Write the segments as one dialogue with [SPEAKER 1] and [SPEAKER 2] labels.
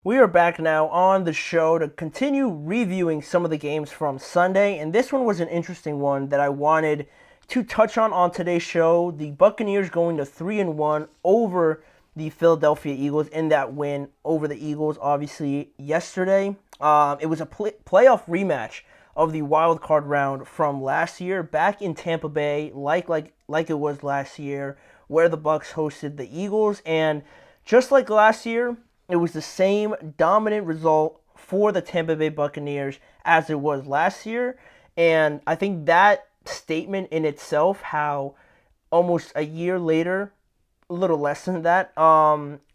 [SPEAKER 1] We are back now on the show to continue reviewing some of the games from Sunday, and this one was an interesting one that I wanted to touch on today's show. The Buccaneers going to 3-1 over the Philadelphia Eagles in that win over the Eagles, obviously yesterday. It was a playoff rematch of the wild card round from last year, back in Tampa Bay, like it was last year, where the Bucs hosted the Eagles, and just like last year, it was the same dominant result for the Tampa Bay Buccaneers as it was last year. And I think that statement in itself, how almost a year later, a little less than that,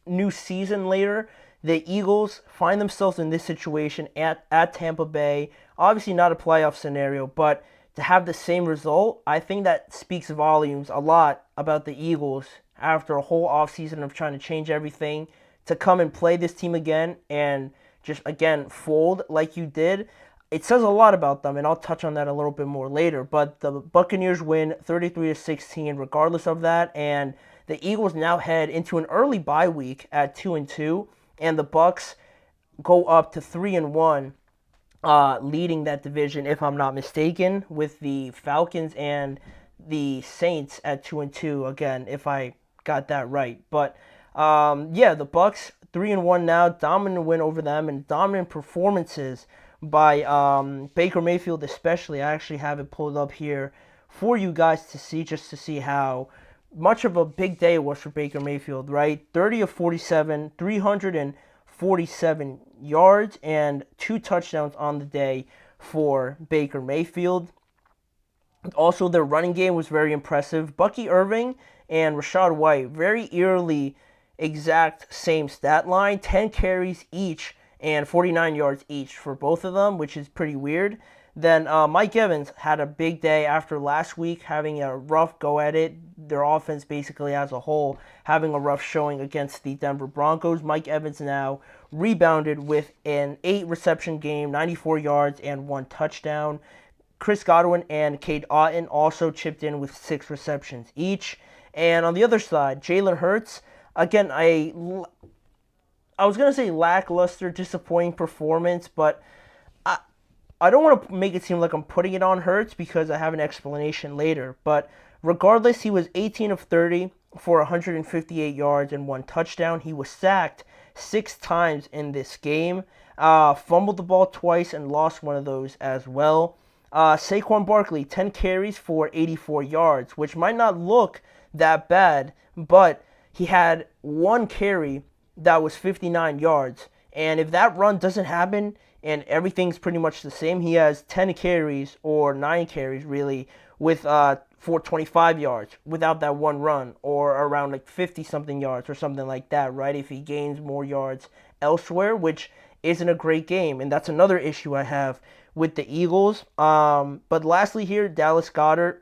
[SPEAKER 1] new season later, the Eagles find themselves in this situation at Tampa Bay. Obviously, not a playoff scenario, but to have the same result, I think that speaks volumes a lot about the Eagles after a whole offseason of trying to change everything to come and play this team again and just again fold like you did. It says a lot about them, and I'll touch on that a little bit more later. But the Buccaneers win 33-16 regardless of that, and the Eagles now head into an early bye week at 2-2, and the Bucs go up to 3-1, leading that division, if I'm not mistaken, with the Falcons and the Saints at 2-2. Again, if I got that right, but yeah, the Bucs 3-1 now, dominant win over them, and dominant performances by Baker Mayfield, especially. I actually have it pulled up here for you guys to see, just to see how much of a big day it was for Baker Mayfield. Right, 30 of 47, 347 yards, and 2 touchdowns on the day for Baker Mayfield. Also, their running game was very impressive. Bucky Irving and Rachaad White, very eerily exact same stat line, 10 carries each and 49 yards each for both of them, which is pretty weird. Then Mike Evans had a big day after last week having a rough go at it. Their offense basically as a whole having a rough showing against the Denver Broncos. Mike Evans now rebounded with an 8-reception game, 94 yards and 1 touchdown. Chris Godwin and Cade Otton also chipped in with 6 receptions each. And on the other side, Jalen Hurts, again, I was going to say lackluster, disappointing performance, but I don't want to make it seem like I'm putting it on Hurts because I have an explanation later. But regardless, he was 18 of 30 for 158 yards and 1 touchdown. He was sacked 6 times in this game, fumbled the ball twice and lost one of those as well. Saquon Barkley, 10 carries for 84 yards, which might not look that bad, but he had 1 carry that was 59 yards. And if that run doesn't happen and everything's pretty much the same, he has 10 carries or 9 carries really with for 25 yards without that one run, or around like 50 something yards or something like that, right? If he gains more yards elsewhere, which isn't a great game. And that's another issue I have with the Eagles. But lastly here, Dallas Goedert,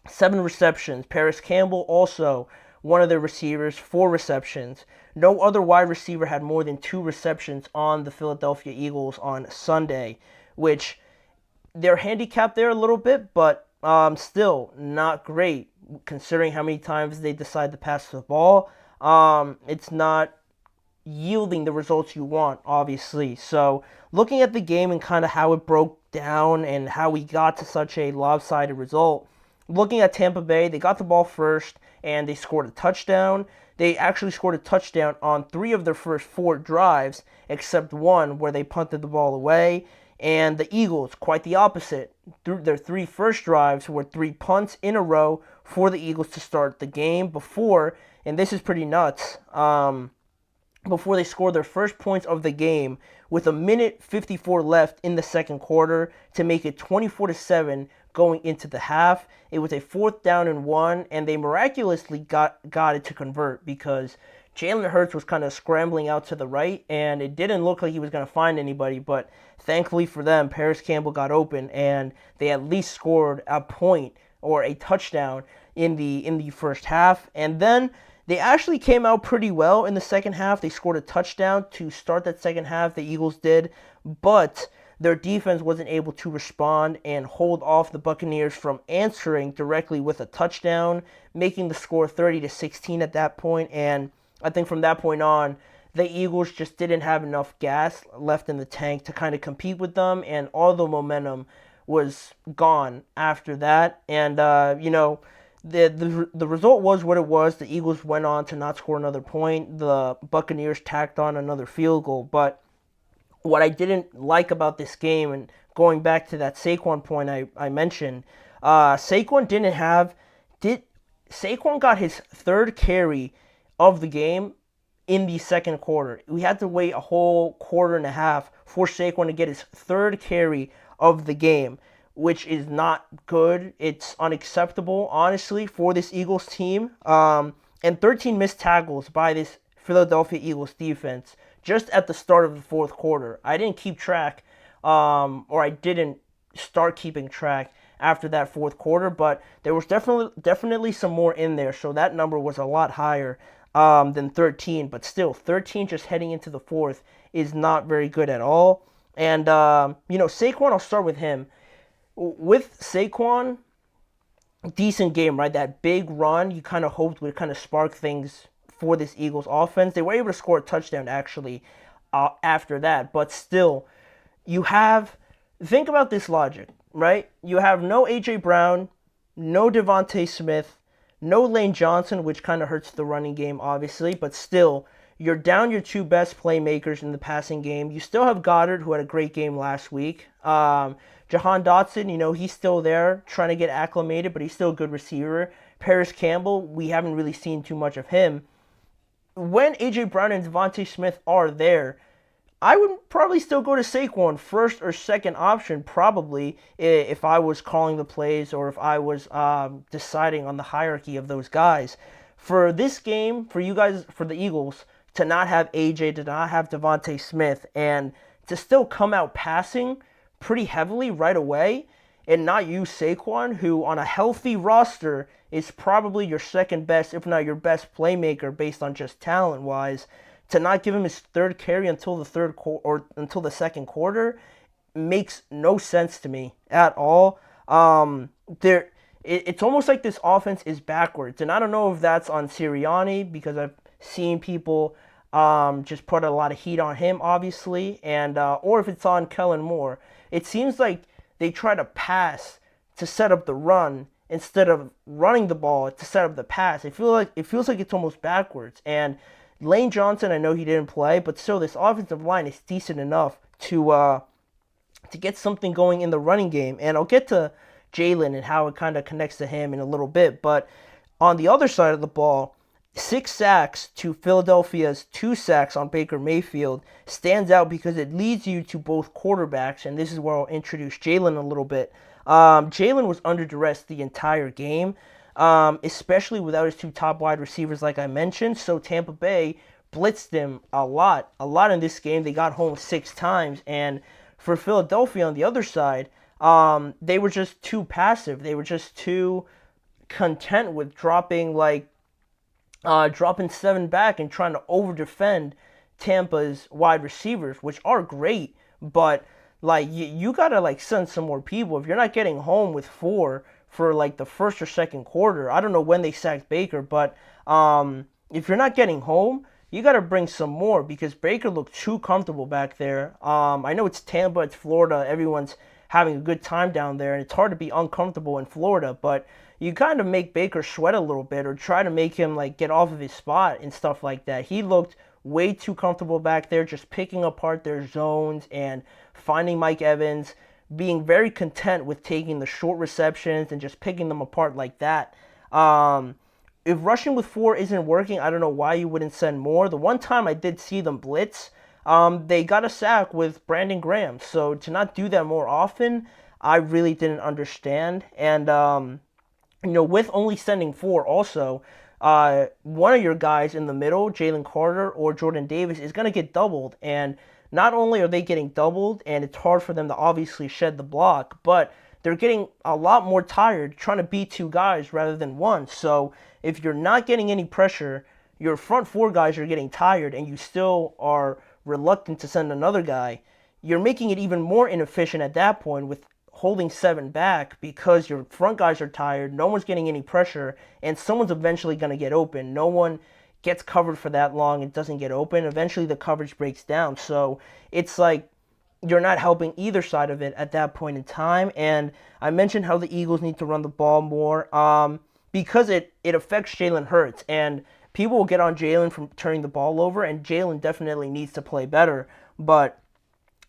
[SPEAKER 1] 7 receptions. Paris Campbell also one of their receivers, 4 receptions. No other wide receiver had more than 2 receptions on the Philadelphia Eagles on Sunday, which they're handicapped there a little bit, but still not great considering how many times they decide to pass the ball. It's not yielding the results you want, obviously. So looking at the game and kind of how it broke down and how we got to such a lopsided result, looking at Tampa Bay, they got the ball first and they scored a touchdown. They actually scored a touchdown on 3 of their first 4 drives, except one where they punted the ball away. And the Eagles, quite the opposite. Their 3 first drives were 3 punts in a row for the Eagles to start the game before, and this is pretty nuts, before they scored their first points of the game with a minute 54 left in the second quarter to make it 24-7 going into the half. It was a 4th down and 1, and they miraculously got it to convert because Jalen Hurts was kind of scrambling out to the right, and it didn't look like he was going to find anybody, but thankfully for them, Paris Campbell got open, and they at least scored a point or a touchdown in the first half. And then they actually came out pretty well in the second half. They scored a touchdown to start that second half, the Eagles did, but their defense wasn't able to respond and hold off the Buccaneers from answering directly with a touchdown, making the score 30-16 at that point. And I think from that point on, the Eagles just didn't have enough gas left in the tank to kind of compete with them, and all the momentum was gone after that. And the result was what it was. The Eagles went on to not score another point. The Buccaneers tacked on another field goal. But what I didn't like about this game, and going back to that Saquon point I mentioned, Saquon didn't have did Saquon got his third carry of the game in the second quarter. We had to wait a whole quarter and a half for Saquon to get his third carry of the game, which is not good. It's unacceptable, honestly, for this Eagles team. And 13 missed tackles by this Philadelphia Eagles defense just at the start of the fourth quarter. I didn't keep track, or I didn't start keeping track after that fourth quarter, but there was definitely some more in there, so that number was a lot higher than 13, but still, 13 just heading into the fourth is not very good at all. And, Saquon, I'll start with him. With Saquon, decent game, right? That big run you kind of hoped would kind of spark things for this Eagles offense. They were able to score a touchdown, actually, after that, but still, think about this logic, right? You have no A.J. Brown, no Devontae Smith, no Lane Johnson, which kind of hurts the running game, obviously, but still, you're down your two best playmakers in the passing game. You still have Goddard, who had a great game last week. Jahan Dotson, he's still there, trying to get acclimated, but he's still a good receiver. Paris Campbell, we haven't really seen too much of him. When A.J. Brown and Devontae Smith are there, I would probably still go to Saquon, first or second option, probably, if I was calling the plays or if I was deciding on the hierarchy of those guys. For this game, for you guys, for the Eagles, to not have AJ, to not have Devontae Smith, and to still come out passing pretty heavily right away, and not use Saquon, who on a healthy roster is probably your second best, if not your best playmaker based on just talent-wise, to not give him his third carry until until the second quarter makes no sense to me at all. It's almost like this offense is backwards, and I don't know if that's on Sirianni, because I've seen people just put a lot of heat on him, obviously, and or if it's on Kellen Moore. It seems like they try to pass to set up the run instead of running the ball to set up the pass. It feels like it's almost backwards. And Lane Johnson, I know he didn't play, but still, this offensive line is decent enough to get something going in the running game. And I'll get to Jalen and how it kind of connects to him in a little bit. But on the other side of the ball, 6 sacks to Philadelphia's 2 sacks on Baker Mayfield stands out because it leads you to both quarterbacks, and this is where I'll introduce Jalen a little bit. Jalen was under duress the entire game, especially without his 2 top wide receivers, like I mentioned. So Tampa Bay blitzed him a lot in this game. They got home 6 times, and for Philadelphia on the other side, they were just too passive. They were just too content with dropping 7 back and trying to over-defend Tampa's wide receivers, which are great, but you gotta send some more people. If you're not getting home with 4 for the first or second quarter, I don't know when they sacked Baker, but if you're not getting home, you gotta bring some more, because Baker looked too comfortable back there. I know it's Tampa, it's Florida, everyone's having a good time down there, and it's hard to be uncomfortable in Florida, but you kind of make Baker sweat a little bit, or try to make him get off of his spot and stuff like that. He looked way too comfortable back there, just picking apart their zones and finding Mike Evans, being very content with taking the short receptions and just picking them apart like that. If rushing with 4 isn't working, I don't know why you wouldn't send more. The one time I did see them blitz, they got a sack with Brandon Graham. So to not do that more often, I really didn't understand. And with only sending 4 also, one of your guys in the middle, Jalen Carter or Jordan Davis, is going to get doubled. And not only are they getting doubled, and it's hard for them to obviously shed the block, but they're getting a lot more tired trying to beat 2 guys rather than 1. So if you're not getting any pressure, your front 4 guys are getting tired, and you still are reluctant to send another guy, you're making it even more inefficient at that point with holding 7 back, because your front guys are tired, no one's getting any pressure, and someone's eventually going to get open. No one gets covered for that long and doesn't get open, eventually the coverage breaks down. So it's like you're not helping either side of it at that point in time. And I mentioned how the Eagles need to run the ball more because it affects Jalen Hurts. And people will get on Jalen from turning the ball over, and Jalen definitely needs to play better. But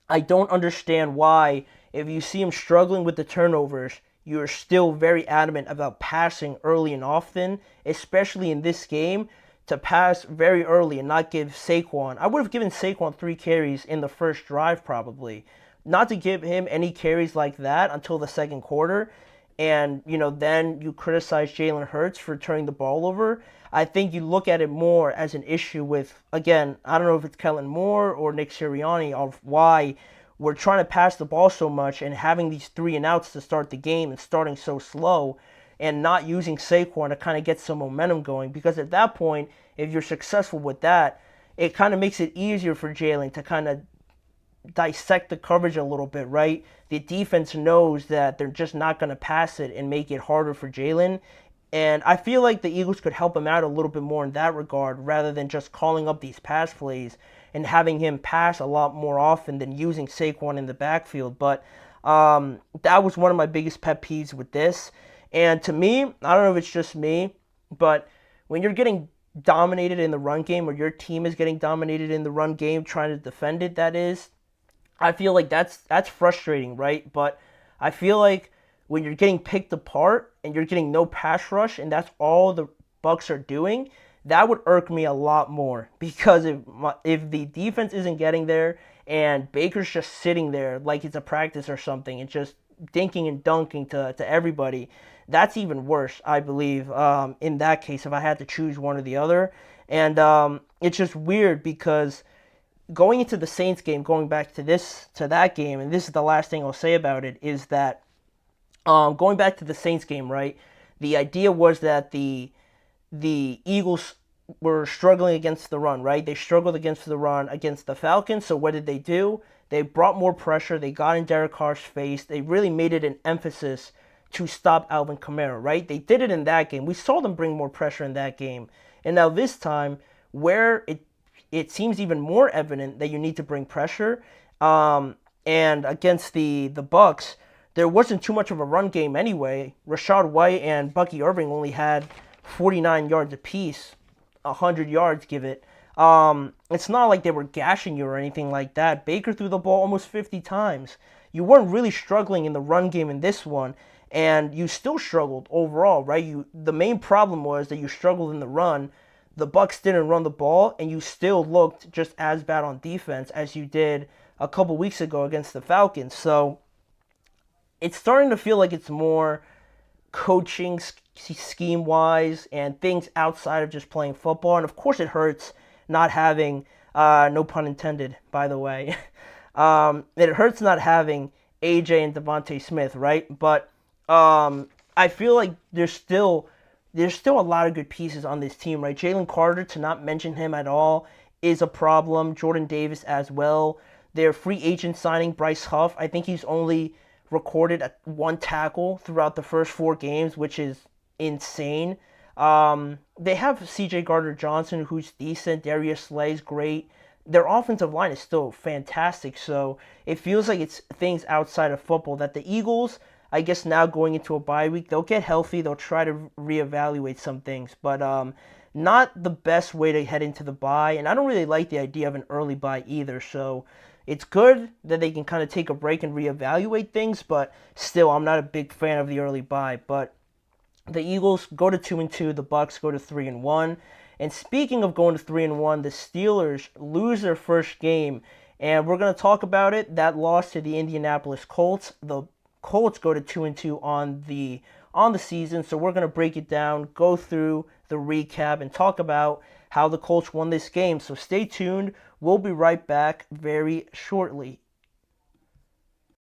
[SPEAKER 1] I don't understand why, if you see him struggling with the turnovers, you're still very adamant about passing early and often, especially in this game, to pass very early and not give Saquon. I would have given Saquon 3 carries in the first drive probably. Not to give him any carries like that until the second quarter. And, then you criticize Jalen Hurts for turning the ball over. I think you look at it more as an issue with, again, I don't know if it's Kellen Moore or Nick Sirianni, of why we're trying to pass the ball so much and having these 3-and-outs to start the game and starting so slow and not using Saquon to kind of get some momentum going. Because at that point, if you're successful with that, it kind of makes it easier for Jalen to kind of dissect the coverage a little bit, right? The defense knows that they're just not going to pass it and make it harder for Jalen. And I feel like the Eagles could help him out a little bit more in that regard rather than just calling up these pass plays and having him pass a lot more often than using Saquon in the backfield. But that was one of my biggest pet peeves with this. And to me, I don't know if it's just me, but when you're getting dominated in the run game, or your team is getting dominated in the run game, trying to defend it, that is, I feel like that's frustrating, right? But I feel like when you're getting picked apart and you're getting no pass rush and that's all the Bucs are doing, that would irk me a lot more. Because if the defense isn't getting there and Baker's just sitting there like it's a practice or something and just dinking and dunking to everybody, that's even worse, I believe, in that case, if I had to choose one or the other. And it's just weird because going into the Saints game, going back to that game, and this is the last thing I'll say about it, is that going back to the Saints game, right? The idea was that the Eagles were struggling against the run, right? They struggled against the run against the Falcons. So what did they do? They brought more pressure. They got in Derek Carr's face. They really made it an emphasis to stop Alvin Kamara, right? They did it in that game. We saw them bring more pressure in that game. And now this time, where it seems even more evident that you need to bring pressure, and against the Bucs, there wasn't too much of a run game anyway. Rachaad White and Bucky Irving only had 49 yards apiece, 100 yards, give it. It's not like they were gashing you or anything like that. Baker threw the ball almost 50 times. You weren't really struggling in the run game in this one, and you still struggled overall, right? The main problem was that you struggled in the run. The Bucs didn't run the ball, and you still looked just as bad on defense as you did a couple weeks ago against the Falcons. So it's starting to feel like it's more coaching scheme-wise and things outside of just playing football. And of course it hurts not having, no pun intended, by the way, it hurts not having AJ and Devontae Smith, right? But I feel like there's still a lot of good pieces on this team, right? Jalen Carter, to not mention him at all, is a problem. Jordan Davis as well. Their free agent signing, Bryce Huff, I think he's only recorded at 1 tackle throughout the first 4 games, which is insane. They have CJ Gardner-Johnson, who's decent. Darius Slay's great. Their offensive line is still fantastic, so it feels like it's things outside of football that the Eagles, I guess now going into a bye week, they'll get healthy. They'll try to reevaluate some things, but not the best way to head into the bye. And I don't really like the idea of an early bye either. So it's good that they can kind of take a break and reevaluate things, but still, I'm not a big fan of the early bye. But the Eagles go to 2-2. The Bucs go to 3-1. And speaking of going to 3-1, the Steelers lose their first game, and we're going to talk about it. That loss to the Indianapolis Colts. The Colts go to 2-2 on the season, so we're going to break it down, go through the recap, and talk about how the Colts won this game. So stay tuned. We'll be right back very shortly.